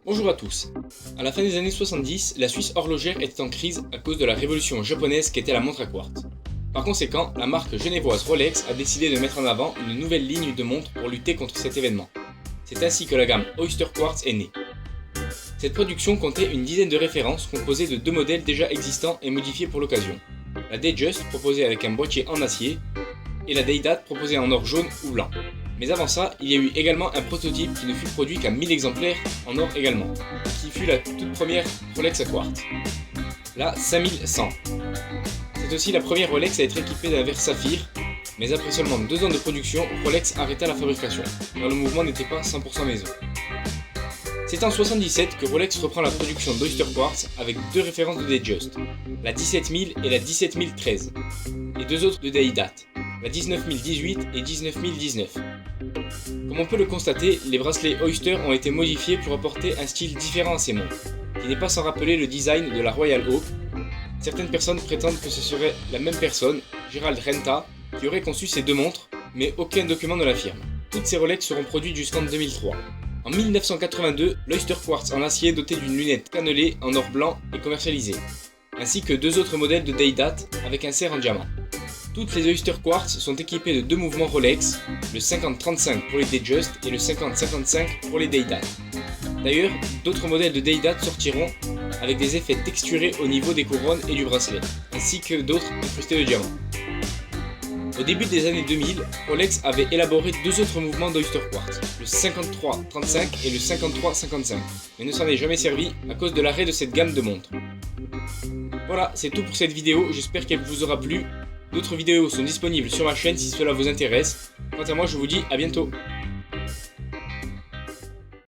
Bonjour à tous. À la fin des années 70, la Suisse horlogère était en crise à cause de la révolution japonaise qu'était la montre à quartz. Par conséquent, la marque genevoise Rolex a décidé de mettre en avant une nouvelle ligne de montres pour lutter contre cet événement. C'est ainsi que la gamme Oyster Quartz est née. Cette production comptait une dizaine de références composées de deux modèles déjà existants et modifiés pour l'occasion. La Datejust proposée avec un boîtier en acier et la Day-Date proposée en or jaune ou blanc. Mais avant ça, il y a eu également un prototype qui ne fut produit qu'à 1000 exemplaires en or également, qui fut la toute première Rolex à quartz, la 5100. C'est aussi la première Rolex à être équipée d'un verre saphir, mais après seulement 2 ans de production, Rolex arrêta la fabrication, car le mouvement n'était pas 100% maison. C'est en 1977 que Rolex reprend la production d'Oyster Quartz avec deux références de Datejust, la 17000 et la 17013, et deux autres de Day-Date, la 19018 et 19019. Comme on peut le constater, les bracelets Oyster ont été modifiés pour apporter un style différent à ces montres, qui n'est pas sans rappeler le design de la Royal Oak. Certaines personnes prétendent que ce serait la même personne, Gerald Renta, qui aurait conçu ces deux montres, mais aucun document ne l'affirme. Toutes ces Rolex seront produites jusqu'en 2003. En 1982, l'Oyster Quartz en acier doté d'une lunette cannelée en or blanc est commercialisé, ainsi que deux autres modèles de Day-Date avec un cerf en diamant. Toutes les Oyster Quartz sont équipées de deux mouvements Rolex, le 50-35 pour les Datejust et le 50-55 pour les Day-Date. D'ailleurs, d'autres modèles de Day-Date sortiront avec des effets texturés au niveau des couronnes et du bracelet, ainsi que d'autres incrustés de diamants. Au début des années 2000, Rolex avait élaboré deux autres mouvements d'Oyster Quartz, le 53-35 et le 53-55, mais ne s'en est jamais servi à cause de l'arrêt de cette gamme de montres. Voilà, c'est tout pour cette vidéo, j'espère qu'elle vous aura plu. D'autres vidéos sont disponibles sur ma chaîne si cela vous intéresse. Quant à moi, je vous dis à bientôt.